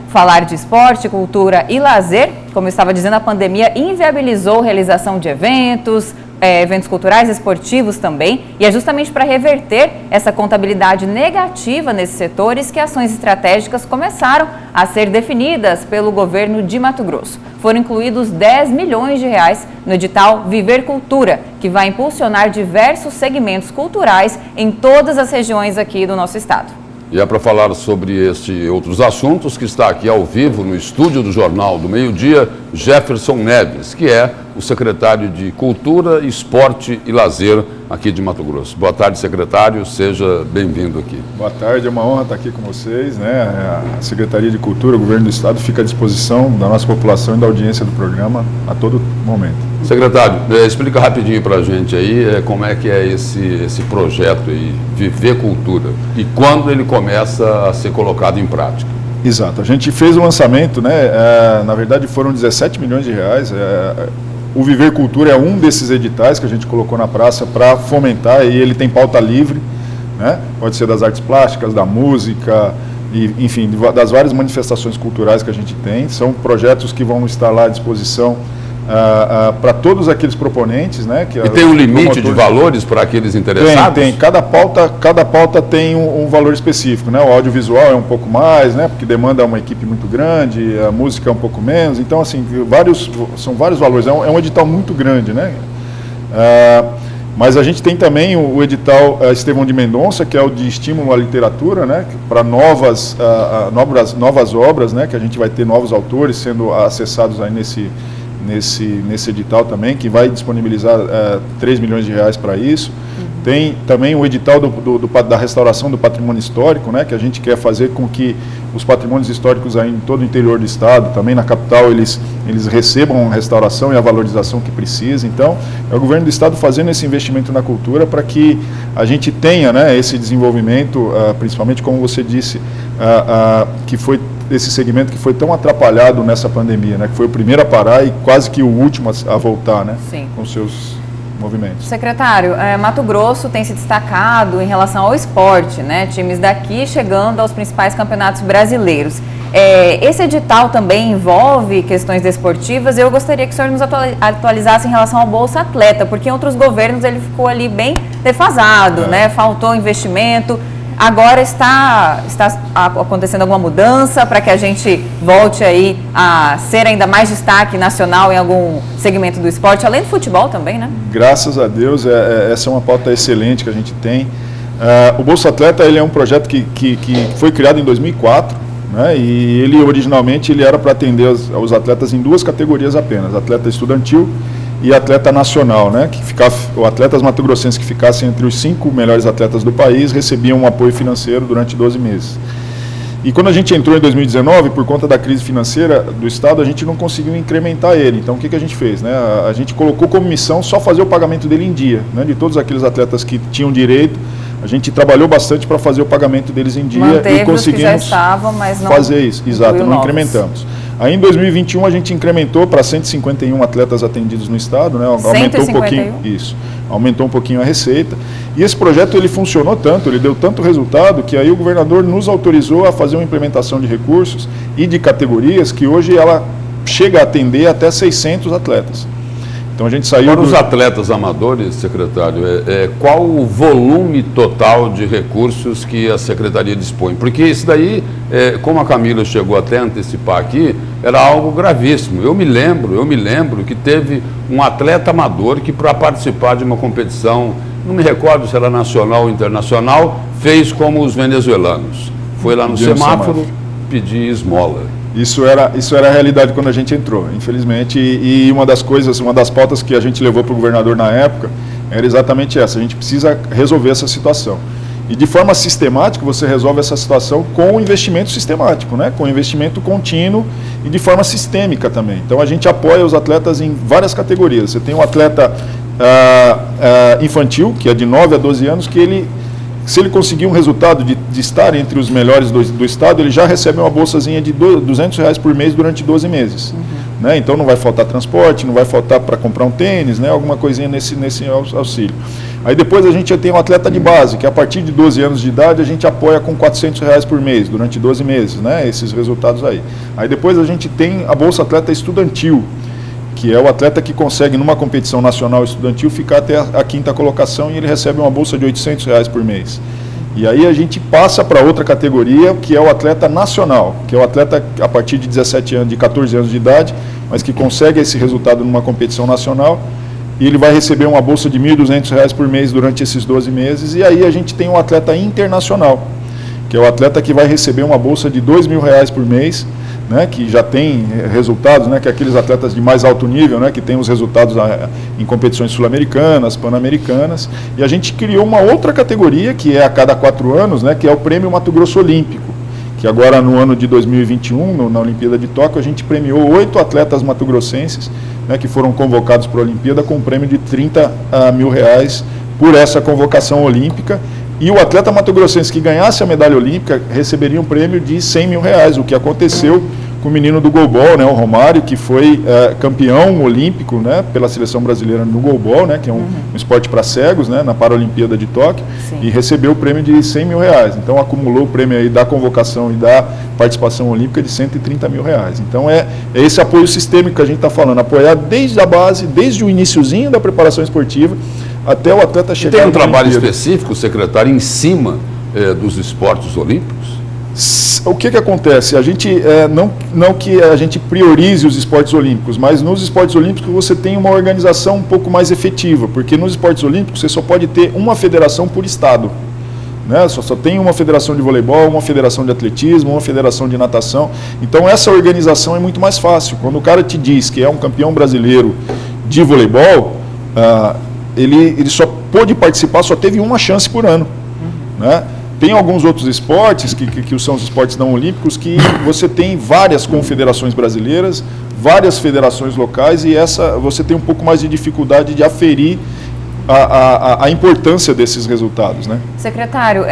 Falar de esporte, cultura e lazer, como eu estava dizendo, a pandemia inviabilizou a realização de eventos culturais, esportivos também, e é justamente para reverter essa contabilidade negativa nesses setores que ações estratégicas começaram a ser definidas pelo governo de Mato Grosso. Foram incluídos 10 milhões de reais no edital Viver Cultura, que vai impulsionar diversos segmentos culturais em todas as regiões aqui do nosso estado. E é para falar sobre este e outros assuntos que está aqui ao vivo no estúdio do Jornal do Meio-Dia, Jefferson Neves, que é o secretário de Cultura, Esporte e Lazer aqui de Mato Grosso. Boa tarde, secretário, seja bem-vindo aqui. Boa tarde, é uma honra estar aqui com vocês, né? A Secretaria de Cultura, o Governo do Estado fica à disposição da nossa população e da audiência do programa a todo momento. Secretário, explica rapidinho para a gente aí como é que é esse projeto aí, Viver Cultura, e quando ele começa a ser colocado em prática. Exato, a gente fez o lançamento, né? Na verdade foram 17 milhões de reais. O Viver Cultura é um desses editais que a gente colocou na praça para fomentar, e ele tem pauta livre, né? Pode ser das artes plásticas, da música, e, enfim, das várias manifestações culturais que a gente tem. São projetos que vão estar lá à disposição para todos aqueles proponentes, né? E tem um limite de valores para aqueles interessados? Tem. Cada pauta tem um valor específico, né? O audiovisual é um pouco mais, né? Porque demanda uma equipe muito grande, a música é um pouco menos. Então, assim, são vários valores. É um edital muito grande, né? Mas a gente tem também o edital Estevão de Mendonça, que é o de estímulo à literatura, né? Para novas obras, né? Que a gente vai ter novos autores sendo acessados aí nesse edital também, que vai disponibilizar 3 milhões de reais para isso. Tem também o edital da restauração do patrimônio histórico, né, que a gente quer fazer com que os patrimônios históricos aí em todo o interior do estado, também na capital, eles recebam a restauração e a valorização que precisa. Então, é o governo do estado fazendo esse investimento na cultura para que a gente tenha, né, esse desenvolvimento, principalmente, como você disse, que foi esse segmento que foi tão atrapalhado nessa pandemia, né, que foi o primeiro a parar e quase que o último a voltar, né, com seus movimentos. Secretário, Mato Grosso tem se destacado em relação ao esporte, né, times daqui chegando aos principais campeonatos brasileiros. Esse edital também envolve questões desportivas e eu gostaria que o senhor nos atualizasse em relação ao Bolsa Atleta, porque em outros governos ele ficou ali bem defasado, né, faltou investimento. Agora está acontecendo alguma mudança para que a gente volte aí a ser ainda mais destaque nacional em algum segmento do esporte, além do futebol também, né? Graças a Deus, essa é uma pauta excelente que a gente tem. O Bolsa Atleta ele é um projeto que foi criado em 2004, né, e ele originalmente era para atender os atletas em duas categorias apenas, atleta estudantil e atleta nacional, né, atletas mato-grossenses que ficassem entre os 5 melhores atletas do país recebiam um apoio financeiro durante 12 meses. E quando a gente entrou em 2019, por conta da crise financeira do estado, a gente não conseguiu incrementar ele. Então, o que a gente fez, né? A gente colocou como missão só fazer o pagamento dele em dia, né, de todos aqueles atletas que tinham direito. A gente trabalhou bastante para fazer o pagamento deles em dia. Manteve e conseguimos os que já estavam, mas não fazer isso. Exato, não novos. Incrementamos. Aí em 2021 a gente incrementou para 151 atletas atendidos no estado, né? Aumentou 151? um pouquinho, isso. Aumentou um pouquinho a receita. E esse projeto ele funcionou tanto, ele deu tanto resultado que aí o governador nos autorizou a fazer uma implementação de recursos e de categorias que hoje ela chega a atender até 600 atletas. Então a gente saiu. Para os atletas amadores, secretário, qual o volume total de recursos que a secretaria dispõe? Porque isso daí, como a Camila chegou até a antecipar aqui, era algo gravíssimo. Eu me lembro que teve um atleta amador que, para participar de uma competição, não me recordo se era nacional ou internacional, fez como os venezuelanos. Foi lá no semáforo pedir esmola. Isso era a realidade quando a gente entrou, infelizmente, e uma das pautas que a gente levou para o governador na época era exatamente essa: a gente precisa resolver essa situação. E de forma sistemática você resolve essa situação com investimento sistemático, né? Com investimento contínuo e de forma sistêmica também. Então a gente apoia os atletas em várias categorias. Você tem um atleta infantil, que é de 9 a 12 anos, que se ele conseguir um resultado de estar entre os melhores do estado, ele já recebe uma bolsazinha de R$200 por mês durante 12 meses. Né? Então não vai faltar transporte, não vai faltar para comprar um tênis, né? Alguma coisinha nesse auxílio. Aí depois a gente já tem um atleta de base, que a partir de 12 anos de idade a gente apoia com R$400 por mês, durante 12 meses, né? Esses resultados aí. Aí depois a gente tem a Bolsa Atleta Estudantil, que é o atleta que consegue, numa competição nacional estudantil, ficar até a 5ª colocação e ele recebe uma bolsa de R$800 por mês. E aí a gente passa para outra categoria, que é o atleta nacional, que é o atleta a partir de 17 anos, de 14 anos de idade, mas que consegue esse resultado numa competição nacional, e ele vai receber uma bolsa de R$1.200 por mês durante esses 12 meses. E aí a gente tem um atleta internacional, que é o atleta que vai receber uma bolsa de R$2.000 por mês, né, que já tem resultados, né, que é aqueles atletas de mais alto nível, né, que tem os resultados em competições sul-americanas, pan-americanas, e a gente criou uma outra categoria, que é a cada 4 anos, né, que é o Prêmio Mato Grosso Olímpico, que agora no ano de 2021, na Olimpíada de Tóquio, a gente premiou 8 atletas matogrossenses, né, que foram convocados para a Olimpíada com um prêmio de R$30 mil por essa convocação olímpica. E o atleta matogrossense que ganhasse a medalha olímpica receberia um prêmio de R$100 mil, o que aconteceu com o menino do goalball, né, o Romário, que foi campeão olímpico, né, pela seleção brasileira no goalball, né, que é um esporte para cegos, né, na Paralimpíada de Tóquio. Sim. E recebeu o prêmio de R$100 mil. Então acumulou o prêmio aí da convocação e da participação olímpica de R$130 mil. Então é esse apoio sistêmico que a gente está falando, apoiar desde a base, desde o iniciozinho da preparação esportiva, até o atleta chegar. Tem um trabalho específico, secretário, em cima dos esportes olímpicos? O que acontece? A gente, não que a gente priorize os esportes olímpicos, mas nos esportes olímpicos você tem uma organização um pouco mais efetiva, porque nos esportes olímpicos você só pode ter uma federação por estado. Né? Só tem uma federação de voleibol, uma federação de atletismo, uma federação de natação. Então essa organização é muito mais fácil. Quando o cara te diz que é um campeão brasileiro de voleibol, ele só pôde participar, só teve uma chance por ano. Né? Tem alguns outros esportes, que são os esportes não olímpicos, que você tem várias confederações brasileiras, várias federações locais, e você tem um pouco mais de dificuldade de aferir a importância desses resultados, né? Secretário,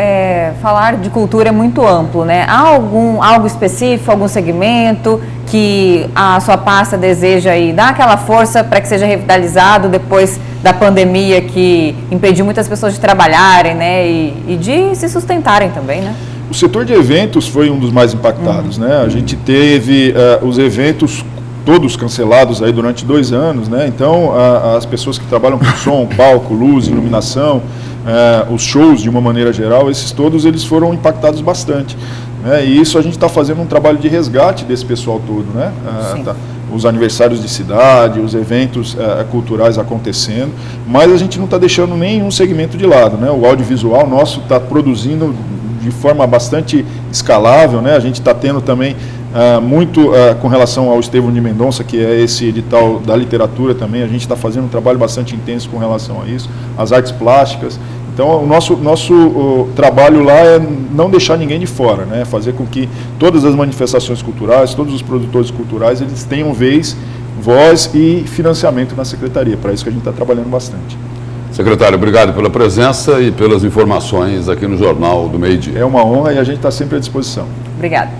falar de cultura é muito amplo, né? Há algo específico, algum segmento que a sua pasta deseja aí dar aquela força para que seja revitalizado depois da pandemia que impediu muitas pessoas de trabalharem, né? E de se sustentarem também, né? O setor de eventos foi um dos mais impactados, né? A gente teve os eventos todos cancelados aí durante 2 anos, né? Então as pessoas que trabalham com som, palco, luz, iluminação, os shows de uma maneira geral, esses todos eles foram impactados bastante, né? E isso a gente está fazendo um trabalho de resgate desse pessoal todo, né? Os aniversários de cidade, os eventos culturais acontecendo, mas a gente não está deixando nenhum segmento de lado, né? O audiovisual nosso está produzindo de forma bastante escalável, né? A gente está tendo também muito com relação ao Estevão de Mendonça, que é esse edital da literatura também, a gente está fazendo um trabalho bastante intenso com relação a isso, as artes plásticas. Então o nosso trabalho lá é não deixar ninguém de fora, né? Fazer com que todas as manifestações culturais, todos os produtores culturais, eles tenham voz e financiamento na Secretaria. Para isso que a gente está trabalhando bastante. Secretário, obrigado pela presença e pelas informações aqui no Jornal do Meio Dia. É uma honra e a gente está sempre à disposição. Obrigada.